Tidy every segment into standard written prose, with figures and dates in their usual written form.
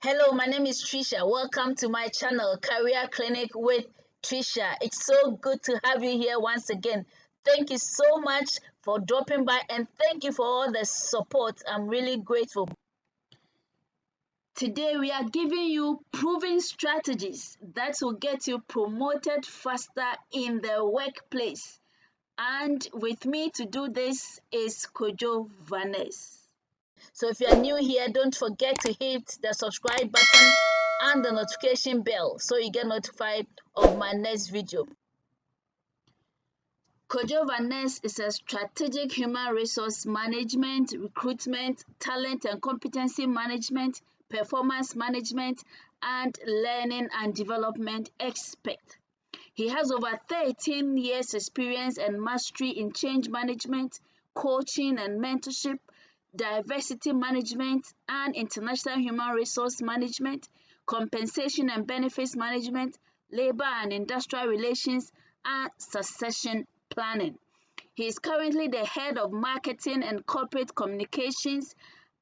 Hello, my name is Trisha. Welcome to my channel, Career Clinic with Trisha. It's so good to have you here once again. Thank you so much for dropping by and thank you for all the support. I'm really grateful. Today, we are giving you proven strategies that will get you promoted faster in the workplace. And with me to do this is Kojo Vanes. So if you are new here, don't forget to hit the subscribe button and the notification bell so you get notified of my next video. Kojo Vanes is a strategic human resource management, recruitment, talent and competency management, performance management, and learning and development expert. He has over 13 years experience and mastery in change management, coaching and mentorship, diversity management and international human resource management, compensation and benefits management, labor and industrial relations, and succession planning. He is currently the head of marketing and corporate communications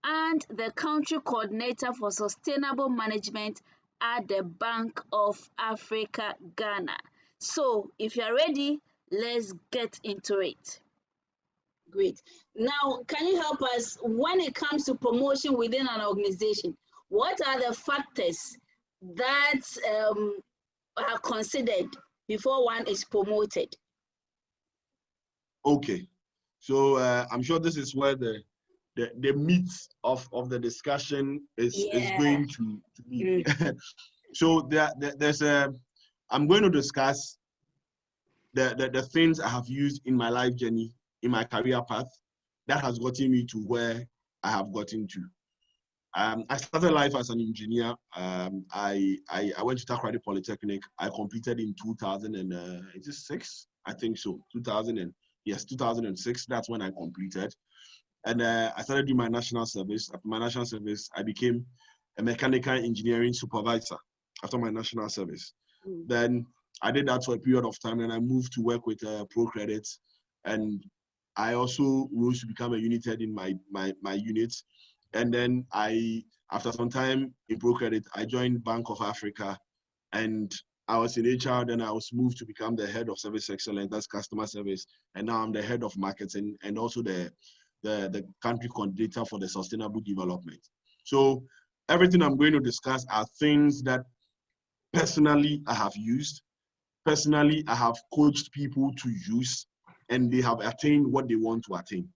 and the country coordinator for sustainable management at the Bank of Africa, Ghana. So, if you're ready, let's get into it. Great. Now, can you help us when it comes to promotion within an organization? What are the factors that are considered before one is promoted? Okay, so I'm sure this is where the meat of the discussion is going to be. So there's a I'm going to discuss the things I have used in my life journey, in my career path, that has gotten me to where I have gotten to. I started life as an engineer. I went to Takoradi Polytechnic. I completed in 2006, I think so. 2006. That's when I completed, and I started doing my national service. After my national service, I became a mechanical engineering supervisor after my national service. Then I did that for a period of time, and I moved to work with ProCredit, and I also rose to become a unit head in my unit. And then after some time in ProCredit, I joined Bank of Africa, and I was in HR. Then I was moved to become the head of service excellence, that's customer service, and now I'm the head of marketing and also the country coordinator for the sustainable development. So everything I'm going to discuss are things that personally I have used. Personally, I have coached people to use, and they have attained what they want to attain.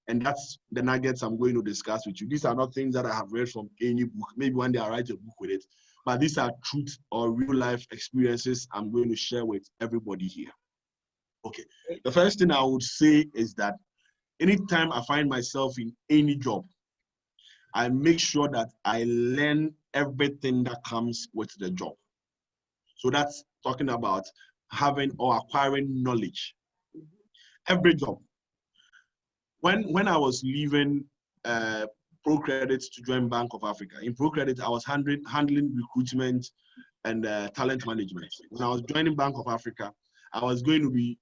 And that's the nuggets I'm going to discuss with you. These are not things that I have read from any book. Maybe one day I'll write a book with it. But these are truth or real life experiences I'm going to share with everybody here. Okay. The first thing I would say is that anytime I find myself in any job, I make sure that I learn everything that comes with the job. So that's talking about having or acquiring knowledge. Every job. When I was leaving ProCredit to join Bank of Africa, in ProCredit I was handling recruitment and talent management. When I was joining Bank of Africa, I was going to be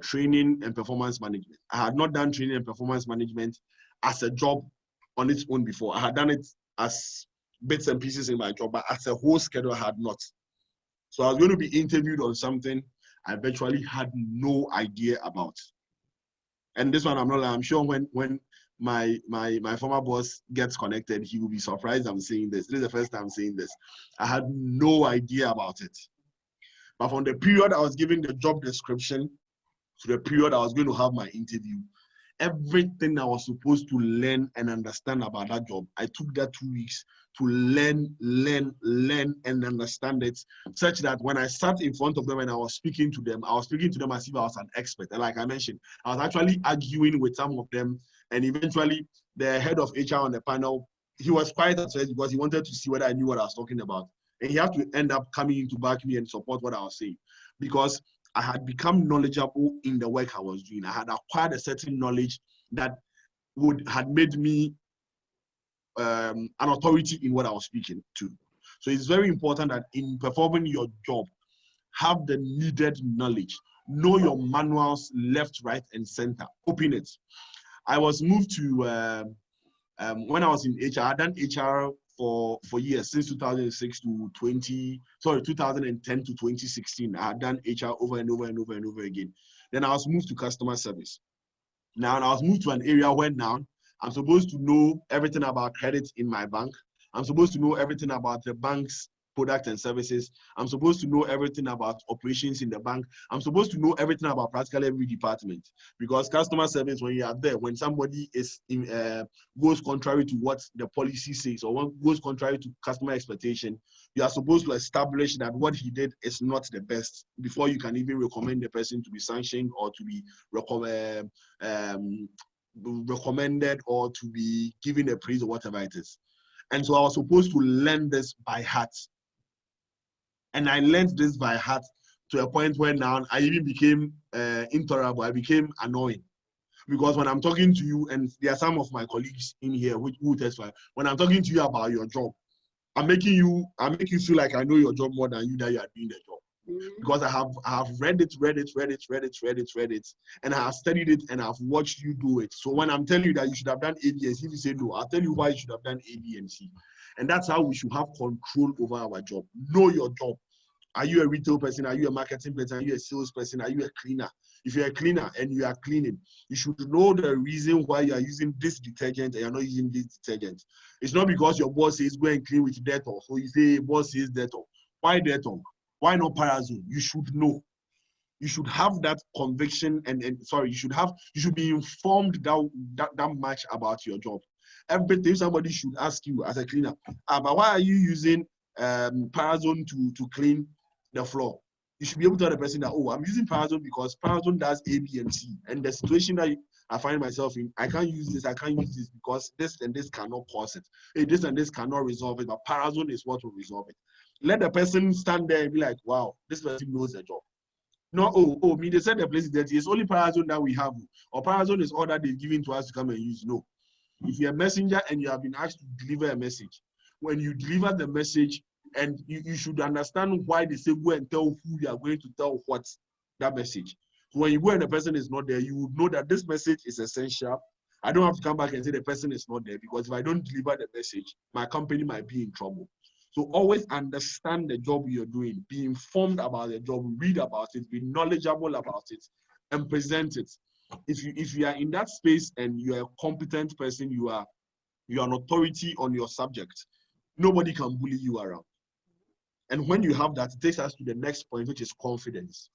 training and performance management. I had not done training and performance management as a job on its own before. I had done it as bits and pieces in my job, but as a whole schedule, I had not. So I was going to be interviewed on something I virtually had no idea about. And this one, I'm sure when my former boss gets connected, he will be surprised I'm saying this. This is the first time I'm saying this. I had no idea about it. But from the period I was giving the job description to the period I was going to have my interview, everything I was supposed to learn and understand about that job, I took that 2 weeks to learn and understand it, such that when I sat in front of them and I was speaking to them as if I was an expert. And like I mentioned, I was actually arguing with some of them, and eventually the head of HR on the panel, he was quite upset because he wanted to see whether I knew what I was talking about. And he had to end up coming in to back me and support what I was saying, because I had become knowledgeable in the work I was doing. I had acquired a certain knowledge that had made me an authority in what I was speaking to. So it's very important that in performing your job, have the needed knowledge. Know your manuals left, right, and center. Open it. I was moved to, when I was in HR, I had done HR for years, since 2006 to 2010 to 2016. I had done HR over and over and over and over again. Then I was moved to customer service. Now I was moved to an area where now I'm supposed to know everything about credit in my bank. I'm supposed to know everything about the bank's product and services. I'm supposed to know everything about operations in the bank. I'm supposed to know everything about practically every department, because customer service, when you are there, when somebody is goes contrary to what the policy says, or goes contrary to customer expectation, you are supposed to establish that what he did is not the best before you can even recommend the person to be sanctioned or to be recommended or to be given a praise or whatever it is. And so I was supposed to learn this by heart. And I learned this by heart to a point where now I even became intolerable. I became annoying. Because when I'm talking to you, and there are some of my colleagues in here who testify, when I'm talking to you about your job, I make you feel like I know your job more than you that you are doing the job. Because I have read it, and I have studied it, and I've watched you do it. So when I'm telling you that you should have done A, B, and C, if you say no, I'll tell you why you should have done A, B, and C. And that's how we should have control over our job. Know your job. Are you a retail person? Are you a marketing person? Are you a sales person? Are you a cleaner? If you're a cleaner and you are cleaning, you should know the reason why you are using this detergent and you're not using this detergent. It's not because your boss says go and clean with Dettol. So you say, boss says Dettol. Why Dettol? Why not Parazone? You should know. You should have that conviction you should be informed that much about your job. Everything somebody should ask you as a cleaner, but why are you using Parazone to clean the floor? You should be able to tell the person that, oh, I'm using Parazone because Parazone does A, B, and C. And the situation that I find myself in, I can't use this because this and this cannot cause it. Hey, this and this cannot resolve it, but Parazone is what will resolve it. Let the person stand there and be like, wow, this person knows the job. No, me, they said the place is dirty. It's only Parazone that we have, or Parazone is all that they've given to us to come and use. No. If you're a messenger and you have been asked to deliver a message, when you deliver the message, and you should understand why they say go and tell who you are going to tell what that message. So when you go and the person is not there, you would know that this message is essential. I don't have to come back and say the person is not there, because if I don't deliver the message, my company might be in trouble. So always understand the job you're doing, be informed about the job, read about it, be knowledgeable about it, and present it. If you are in that space and you are a competent person, you are an authority on your subject, nobody can bully you around. And when you have that, it takes us to the next point, which is confidence.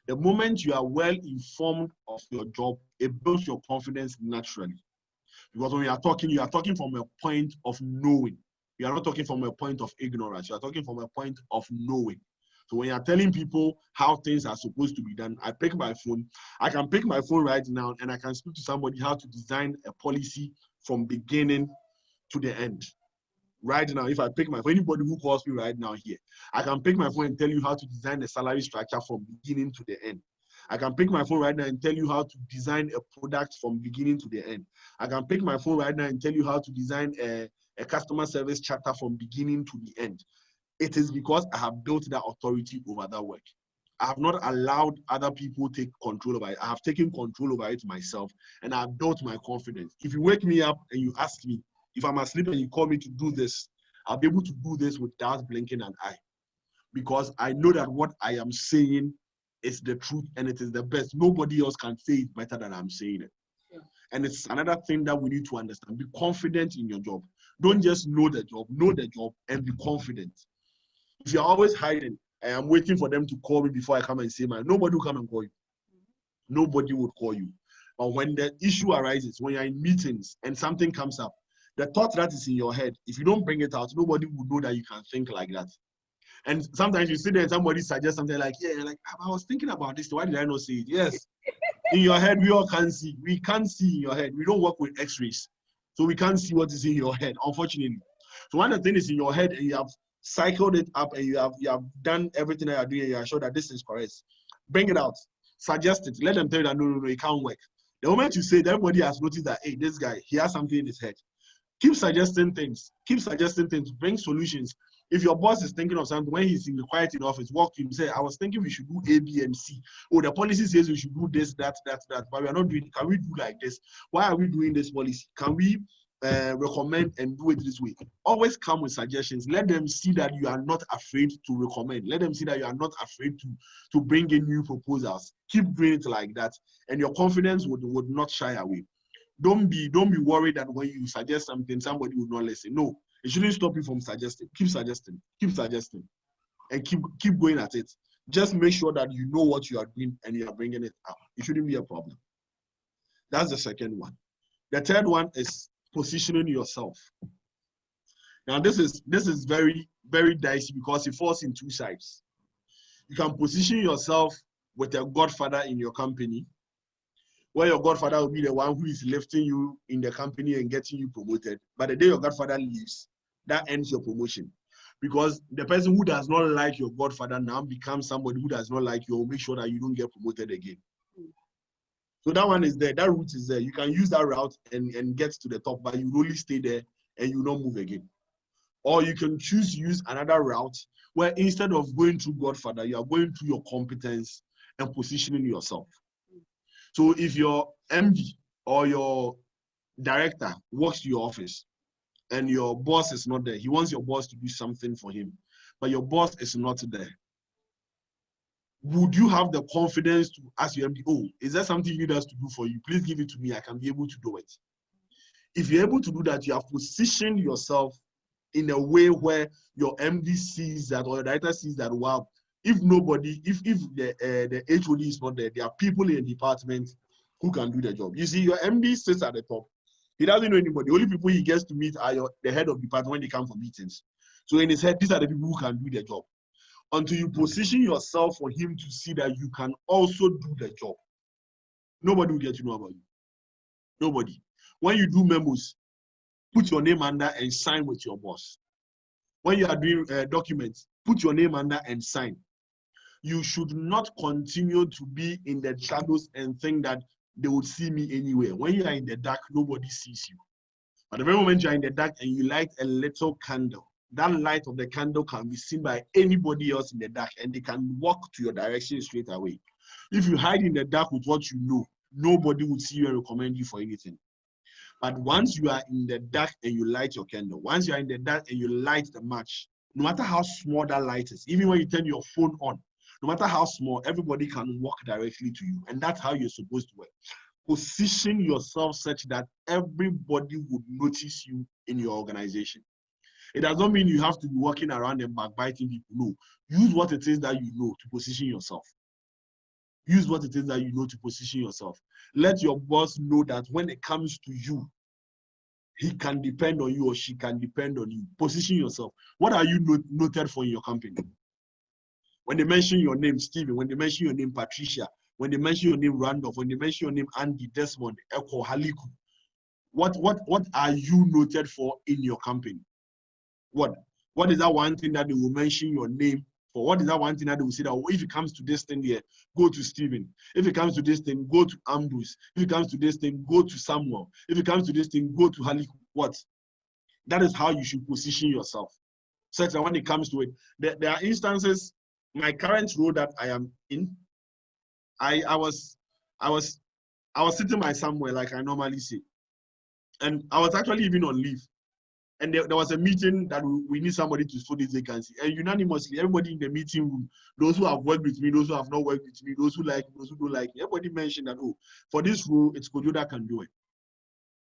The moment you are well informed of your job, it builds your confidence naturally. Because when you are talking from a point of knowing. You are not talking from a point of ignorance. You are talking from a point of knowing. So when you are telling people how things are supposed to be done, I pick my phone. I can pick my phone right now and I can speak to somebody how to design a policy from beginning to the end. Right now, if I pick my phone, anybody who calls me right now here, I can pick my phone and tell you how to design a salary structure from beginning to the end. I can pick my phone right now and tell you how to design a product from beginning to the end. I can pick my phone right now and tell you how to design a customer service chapter from beginning to the end. It is because I have built that authority over that work. I have not allowed other people take control over it. I have taken control over it myself, and I have built my confidence. If you wake me up and you ask me, if I'm asleep and you call me to do this, I'll be able to do this without blinking an eye. Because I know that what I am saying is the truth and it is the best. Nobody else can say it better than I'm saying it. Yeah. And it's another thing that we need to understand. Be confident in your job. Don't just know the job and be confident. If you're always hiding, and I'm waiting for them to call me before I come and say mine, nobody will come and call you. Nobody would call you. But when the issue arises, when you're in meetings and something comes up, the thought that is in your head, if you don't bring it out, nobody will know that you can think like that. And sometimes you sit there and somebody suggests something like, yeah, like, I was thinking about this, why did I not say it? Yes, in your head, we all can see. We can't see in your head. We don't work with x-rays. So we can't see what is in your head, unfortunately. So when the thing is in your head and you have cycled it up and you have done everything that you're doing and you are sure that this is correct, bring it out, suggest it, let them tell you that no, it can't work. The moment you say it, everybody has noticed that, hey, this guy, he has something in his head. Keep suggesting things, bring solutions. If your boss is thinking of something, when he's in the quiet in the office, walk to him, say, I was thinking we should do A, B, and C. Oh, the policy says we should do this, that, but we are not doing it. Can we do like this? Why are we doing this policy? Can we recommend and do it this way. Always come with suggestions. Let them see that you are not afraid to recommend. Let them see that you are not afraid to bring in new proposals. Keep doing it like that, and your confidence would not shy away. Don't be worried that when you suggest something, somebody will not listen. No, it shouldn't stop you from suggesting. Keep suggesting, and keep going at it. Just make sure that you know what you are doing and you are bringing it up. It shouldn't be a problem. That's the second one. The third one is positioning yourself. Now, this is very, very dicey because it falls in two sides. You can position yourself with a godfather in your company, where your godfather will be the one who is lifting you in the company and getting you promoted. But the day your godfather leaves, that ends your promotion. Because the person who does not like your godfather now becomes somebody who does not like you, will make sure that you don't get promoted again. So that one is there, that route is there. You can use that route and get to the top, but you only stay there and you don't move again. Or you can choose to use another route where instead of going through godfather, you are going through your competence and positioning yourself. So if your MD or your director walks to your office and your boss is not there, he wants your boss to do something for him, but your boss is not there, would you have the confidence to ask your MD, oh, is there something you need us to do for you? Please give it to me. I can be able to do it. If you're able to do that, you have positioned yourself in a way where your MD sees that or your director sees that, wow, if nobody, if the HOD is not there, there are people in the department who can do the job. You see, your MD sits at the top. He doesn't know anybody. The only people he gets to meet are the head of department when they come for meetings. So in his head, these are the people who can do the job. Until you position yourself for him to see that you can also do the job, nobody will get to know about you. Nobody. When you do memos, put your name under and sign with your boss. When you are doing documents, put your name under and sign. You should not continue to be in the shadows and think that they would see me anywhere. When you are in the dark, nobody sees you. But the very moment you are in the dark and you light a little candle, that light of the candle can be seen by anybody else in the dark and they can walk to your direction straight away. If you hide in the dark with what you know, nobody will see you and recommend you for anything. But once you are in the dark and you light your candle, once you are in the dark and you light the match, no matter how small that light is, even when you turn your phone on, no matter how small, everybody can walk directly to you. And that's how you're supposed to work. Position yourself such that everybody would notice you in your organization. It does not mean you have to be walking around and backbiting people. No. Use what it is that you know to position yourself. Use what it is that you know to position yourself. Let your boss know that when it comes to you, he can depend on you or she can depend on you. Position yourself. What are you noted for in your company? When they mention your name, Stephen, when they mention your name, Patricia, when they mention your name, Randolph, when they mention your name, Andy, Desmond, Eko, Haliku, what are you noted for in your company? What is that one thing that they will mention your name for? What is that one thing that they will say that, oh, if it comes to this thing here, go to Stephen. If it comes to this thing, go to Ambrose. If it comes to this thing, go to Samuel. If it comes to this thing, go to Haliku. What? That is how you should position yourself. Such that when it comes to it, there are instances, my current role that I am in, I was sitting by somewhere like I normally say. And I was actually even on leave. And there was a meeting that we need somebody to fill this vacancy. And unanimously, everybody in the meeting room, those who have worked with me, those who have not worked with me, those who like me, those who don't like me, everybody mentioned that, oh, for this role, it's Kojo that can do it.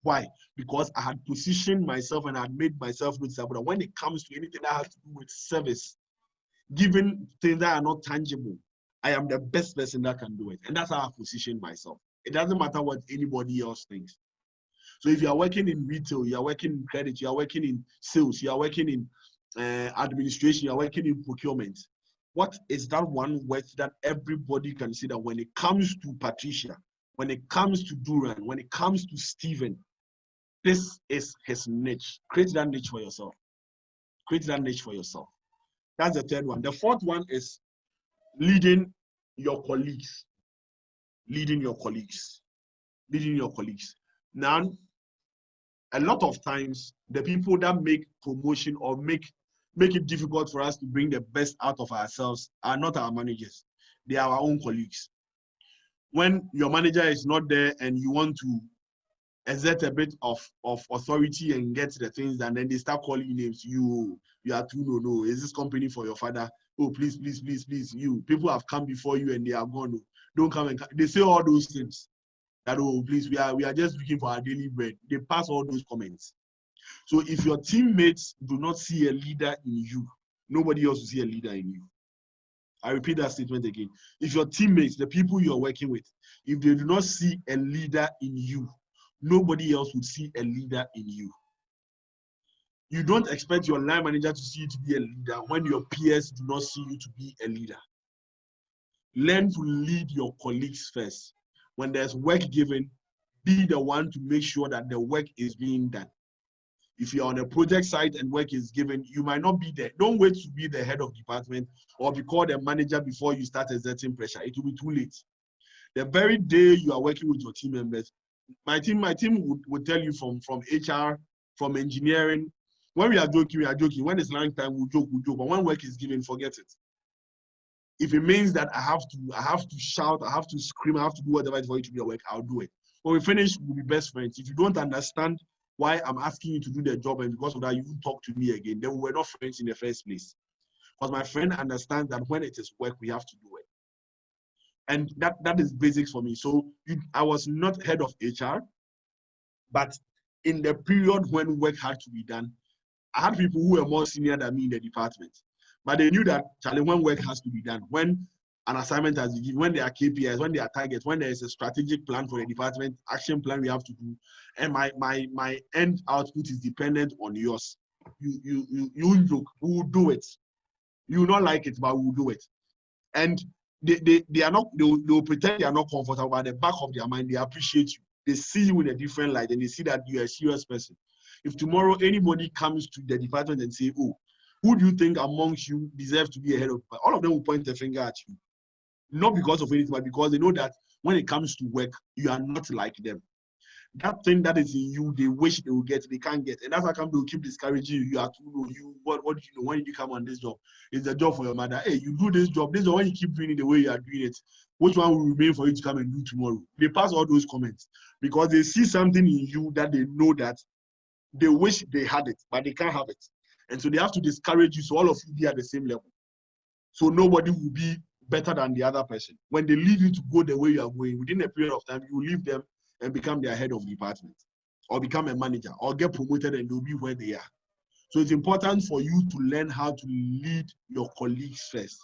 Why? Because I had positioned myself and I had made myself noticeable that when it comes to anything that has to do with service, given things that are not tangible, I am the best person that can do it. And that's how I positioned myself. It doesn't matter what anybody else thinks. So if you are working in retail, you are working in credit, you are working in sales, you are working in administration, you are working in procurement, what is that one word that everybody can see that when it comes to Patricia, when it comes to Duran, when it comes to Stephen, this is his niche. Create that niche for yourself. Create that niche for yourself. That's the third one. The fourth one is leading your colleagues. Leading your colleagues. Leading your colleagues. Now, a lot of times, the people that make promotion or make it difficult for us to bring the best out of ourselves are not our managers. They are our own colleagues. When your manager is not there and you want to exert a bit of authority and get the things, and then they start calling you names. You are too no. Is this company for your father? Oh, please, please, please, please. You people have come before you and they are gone. Oh, don't come and come. They say all those things. That, oh, please, we are just looking for our daily bread. They pass all those comments. So if your teammates do not see a leader in you, nobody else will see a leader in you. I repeat that statement again. If your teammates, the people you're working with, if they do not see a leader in you, nobody else would see a leader in you. You don't expect your line manager to see you to be a leader when your peers do not see you to be a leader. Learn to lead your colleagues first. When there's work given, be the one to make sure that the work is being done. If you're on a project site and work is given, you might not be there. Don't wait to be the head of department or be called a manager before you start exerting pressure. It will be too late. The very day you are working with your team members, my team would tell you from HR, from engineering, when we are joking, we are joking. When it's lunch time, we'll joke. But when work is given, forget it. If it means that I have to shout, I have to scream, I have to do whatever it is for you to do your work, I'll do it. When we finish, we'll be best friends. If you don't understand why I'm asking you to do the job and because of that you won't talk to me again, then we're not friends in the first place. Because my friend understands that when it is work, we have to do it. And that is basics for me. So I was not head of HR, but in the period when work had to be done, I had people who were more senior than me in the department. But they knew that, Charlie, when work has to be done, when an assignment has been given, when there are KPIs, when there are targets, when there is a strategic plan for the department, action plan we have to do, and my end output is dependent on yours. You look, we will do it. You will not like it, but we will do it. And they are not, they will pretend they are not comfortable, but at the back of their mind, they appreciate you. They see you in a different light and they see that you are a serious person. If tomorrow anybody comes to the department and say, oh, who do you think amongst you deserves to be a head of, all of them will point a finger at you. Not because of anything, but because they know that when it comes to work, you are not like them. That thing that is in you, they wish they will get, they can't get. And that's how come they'll keep discouraging you. You are too low. What do you know? When did you come on this job? It's a job for your mother. Hey, you do this job. This is when you keep doing it the way you are doing it. Which one will remain for you to come and do tomorrow? They pass all those comments because they see something in you that they know that they wish they had it, but they can't have it. And so they have to discourage you so all of you be at the same level. So nobody will be better than the other person. When they leave you to go the way you are going, within a period of time, you will leave them and become their head of department or become a manager or get promoted and they'll be where they are. So it's important for you to learn how to lead your colleagues first.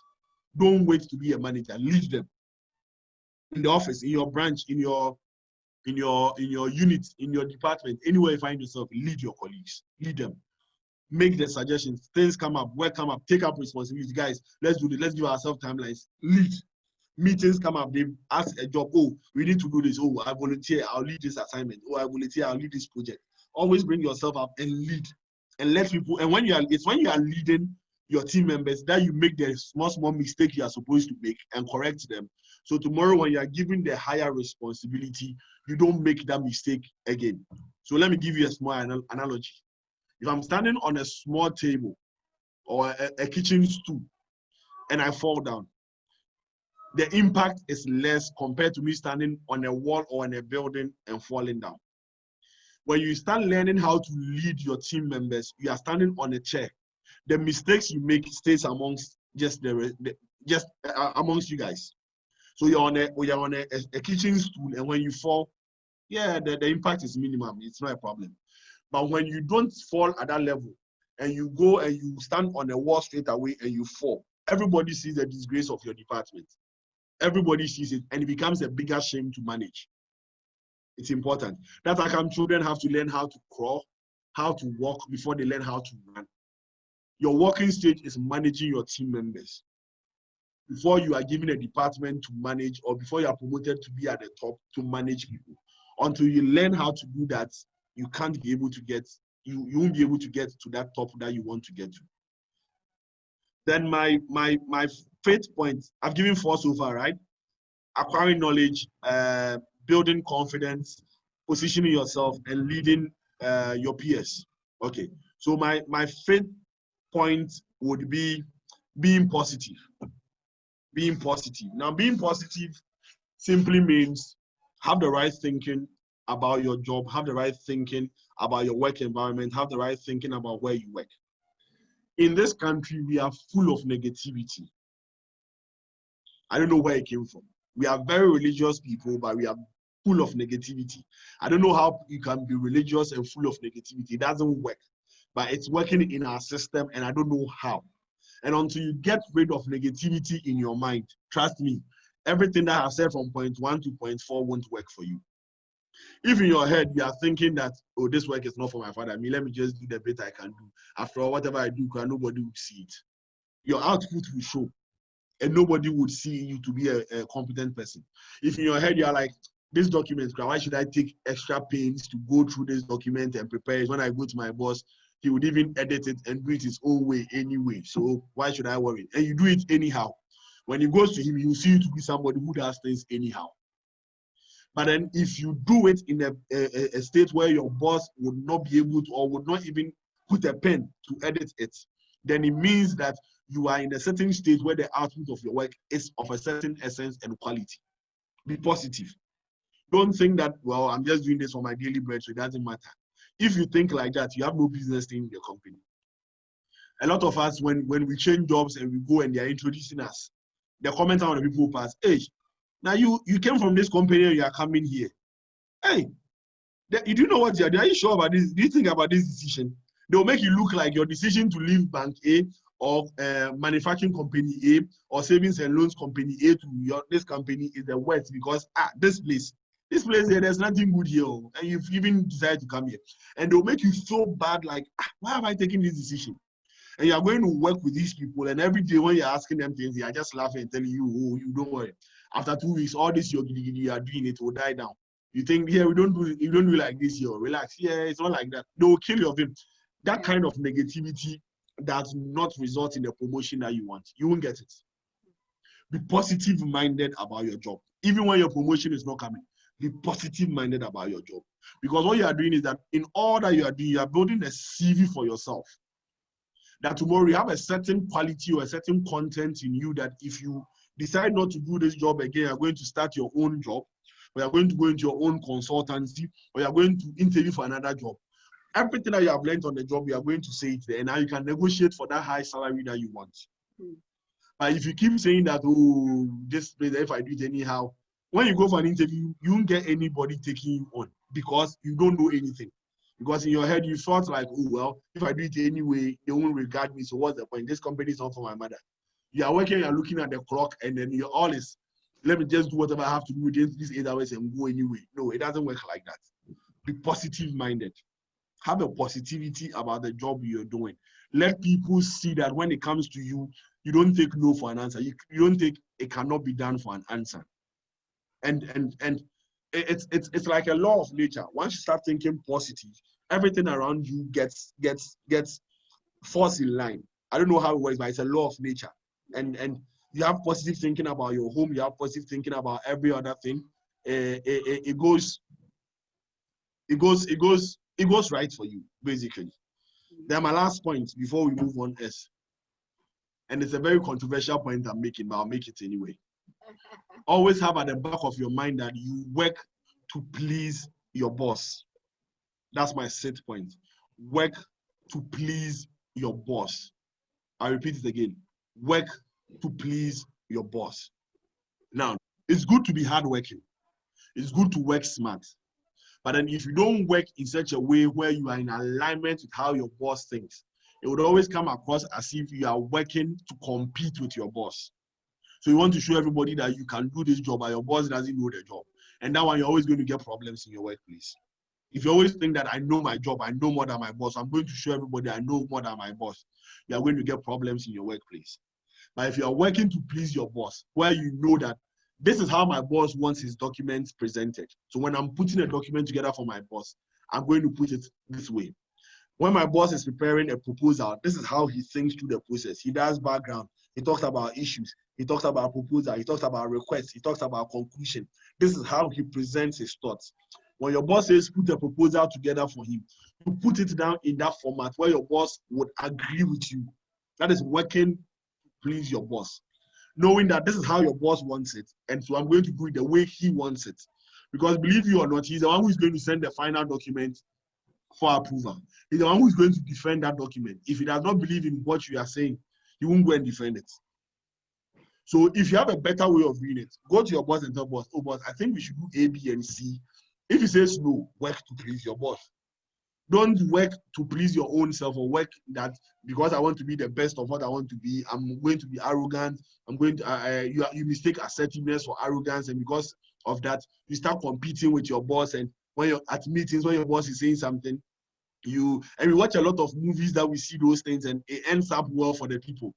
Don't wait to be a manager, lead them. In the office, in your branch, in your unit, in your department, anywhere you find yourself, lead your colleagues, lead them. Make the suggestions, things come up, work come up, take up responsibility. Guys, let's do this, let's give ourselves timelines, lead. Meetings come up, they ask a job, oh, we need to do this, oh, I volunteer, I'll lead this assignment, oh, I volunteer, I'll lead this project. Always bring yourself up and lead and let people, and it's when you are leading your team members that you make the small mistake you are supposed to make and correct them. So tomorrow when you are given the higher responsibility, you don't make that mistake again. So let me give you a small analogy. If I'm standing on a small table or a kitchen stool and I fall down, the impact is less compared to me standing on a wall or in a building and falling down. When you start learning how to lead your team members, you are standing on a chair. The mistakes you make stays amongst amongst you guys. So you're on a kitchen stool, and when you fall, yeah, the impact is minimum. It's not a problem. But when you don't fall at that level, and you go and you stand on a wall straight away and you fall, everybody sees the disgrace of your department. Everybody sees it, and it becomes a bigger shame to manage. It's important. That's how come children have to learn how to crawl, how to walk before they learn how to run. Your walking stage is managing your team members. Before you are given a department to manage, or before you are promoted to be at the top to manage people. Until you learn how to do that, you can't be able to get, you won't be able to get to that top that you want to get to. Then my fifth point, I've given 4 so far, right? Acquiring knowledge, building confidence, positioning yourself, and leading your peers. Okay, so my fifth point would be being positive. Being positive. Now, being positive simply means have the right thinking, about your job, have the right thinking about your work environment, have the right thinking about where you work. In this country, we are full of negativity. I don't know where it came from. We are very religious people, but we are full of negativity. I don't know how you can be religious and full of negativity. It doesn't work, but it's working in our system, and I don't know how. And until you get rid of negativity in your mind, trust me, everything that I've said from point 1 to point 4 won't work for you. If in your head you are thinking that, oh, this work is not for my father, let me just do the bit I can do. After all, whatever I do, nobody will see it. Your output will show, and nobody would see you to be a competent person. If in your head you are like, this document, why should I take extra pains to go through this document and prepare it? When I go to my boss, he would even edit it and do it his own way anyway. So why should I worry? And you do it anyhow. When he goes to him, he will see you to be somebody who does things anyhow. But then if you do it in a state where your boss would not be able to, or would not even put a pen to edit it, then it means that you are in a certain stage where the output of your work is of a certain essence and quality. Be positive. Don't think that, well, I'm just doing this for my daily bread, so it doesn't matter. If you think like that, you have no business staying in your company. A lot of us, when we change jobs and we go and they're introducing us, the comments on the people who pass, hey, now you came from this company and you are coming here. Hey, you do know what you're doing? Are you sure about this? Do you think about this decision? They'll make you look like your decision to leave Bank A or manufacturing company A or savings and loans company A to this company is the worst because this place here, there's nothing good here, and you've even decided to come here. And they'll make you so bad, like, why have I taken this decision? And you're going to work with these people, and every day when you're asking them things, they are just laughing and telling you, oh, you don't worry. After 2 weeks, all this you are doing, it will die down. You think, yeah, you don't do like this here. Relax. Yeah, it's not like that. They will kill your vibe. That kind of negativity does not result in the promotion that you want. You won't get it. Be positive-minded about your job. Even when your promotion is not coming, be positive-minded about your job. Because what you are doing is that in all that you are doing, you are building a CV for yourself. That tomorrow you have a certain quality or a certain content in you that if you decide not to do this job again, you're going to start your own job, or you're going to go into your own consultancy, or you're going to interview for another job. Everything that you have learned on the job, you are going to say it there, and now you can negotiate for that high salary that you want. But if you keep saying that, oh, this place, if I do it anyhow, when you go for an interview, you won't get anybody taking you on because you don't know anything. Because in your head, you thought like, oh, well, if I do it anyway, they won't regard me. So what's the point? This company is not for my mother. You are working, you're looking at the clock, and then you're all is, let me just do whatever I have to do within these 8 hours and go anyway. No, it doesn't work like that. Be positive-minded. Have a positivity about the job you're doing. Let people see that when it comes to you, you don't take no for an answer. You don't take it cannot be done for an answer. And it's like a law of nature. Once you start thinking positive, everything around you gets forced in line. I don't know how it works, but it's a law of nature. And you have positive thinking about your home. You have positive thinking about every other thing. It goes right for you, basically. Then my last point before we move on is, and it's a very controversial point I'm making, but I'll make it anyway. Always have at the back of your mind that you work to please your boss. That's my 6th point. Work to please your boss. I repeat it again. Work to please your boss. Now, it's good to be hardworking. It's good to work smart. But then if you don't work in such a way where you are in alignment with how your boss thinks, it would always come across as if you are working to compete with your boss. So you want to show everybody that you can do this job, but your boss doesn't know the job. And that one, you're always going to get problems in your workplace. If you always think that I know my job, I know more than my boss, I'm going to show everybody I know more than my boss, you are going to get problems in your workplace. But if you are working to please your boss, where you know that this is how my boss wants his documents presented. So when I'm putting a document together for my boss, I'm going to put it this way. When my boss is preparing a proposal, this is how he thinks through the process. He does background. He talks about issues. He talks about proposal. He talks about requests. He talks about conclusion. This is how he presents his thoughts. When your boss says put a proposal together for him, you put it down in that format where your boss would agree with you. That is working to please your boss. Knowing that this is how your boss wants it, and so I'm going to do it the way he wants it. Because believe you or not, he's the one who is going to send the final document for approval. He's the one who is going to defend that document. If he does not believe in what you are saying, he won't go and defend it. So if you have a better way of doing it, go to your boss and tell boss, oh boss, I think we should do A, B, and C. If he says no, work to please your boss. Don't work to please your own self, or work that because I want to be the best of what I want to be, I'm going to be arrogant. I'm going to you mistake assertiveness for arrogance, and because of that, you start competing with your boss. And when you're at meetings, when your boss is saying something, we watch a lot of movies that we see those things, and it ends up well for the people.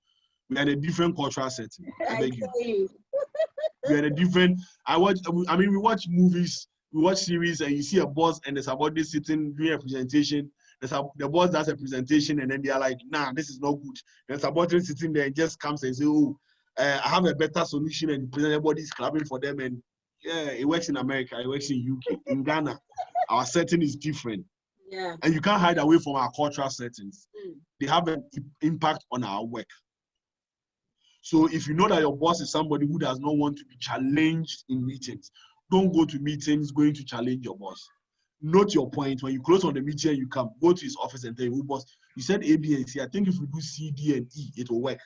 We are in a different cultural setting. I beg you. We are in a different. We watch movies, we watch series, and you see a boss and there's somebody sitting doing a presentation. The boss does a presentation, and then they are like, nah, this is not good. And somebody sitting there and just comes and say, oh, I have a better solution, and everybody's clapping for them. And yeah, it works in America, it works in UK, in Ghana. Our setting is different. Yeah. And you can't hide away from our cultural settings. They have an impact on our work. So if you know that your boss is somebody who does not want to be challenged in meetings, don't go to meetings going to challenge your boss. Note your point. When you close on the meeting and you come, go to his office and tell him, oh, boss, you said A, B, and C. I think if we do C, D, and E, it will work.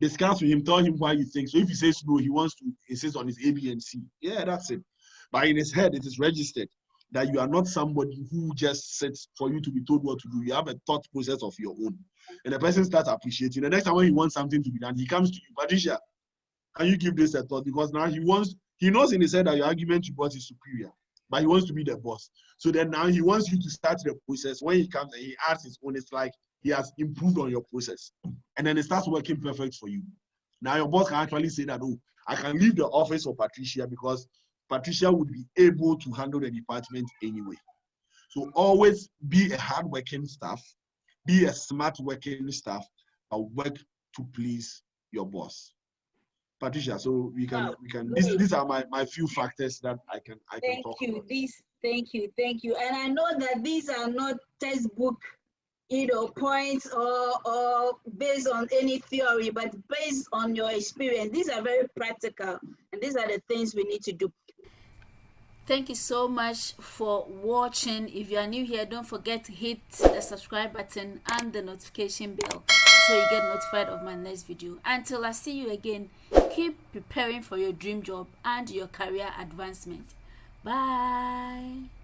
Discuss with him, tell him why you think. So if he says no, he wants to insist on his A, B, and C. Yeah, that's it. But in his head, it is registered that you are not somebody who just sits for you to be told what to do. You have a thought process of your own. And the person starts appreciating. The next time when he wants something to be done, he comes to you, Patricia, can you give this a thought? Because now he knows in his head that your argument you got is superior, but he wants to be the boss. So then now he wants you to start the process. When he comes and he adds his own, it's like he has improved on your process. And then it starts working perfect for you. Now your boss can actually say that, oh, I can leave the office for Patricia because Patricia would be able to handle the department anyway. So always be a hardworking staff, be a smart working staff, but work to please your boss. Patricia, so we can these are my few factors that I can talk about. Thank you. And I know that these are not textbook points or based on any theory, but based on your experience. These are very practical, and these are the things we need to do. Thank you so much for watching. If you are new here, don't forget to hit the subscribe button and the notification bell so you get notified of my next video. Until I see you again, keep preparing for your dream job and your career advancement. Bye.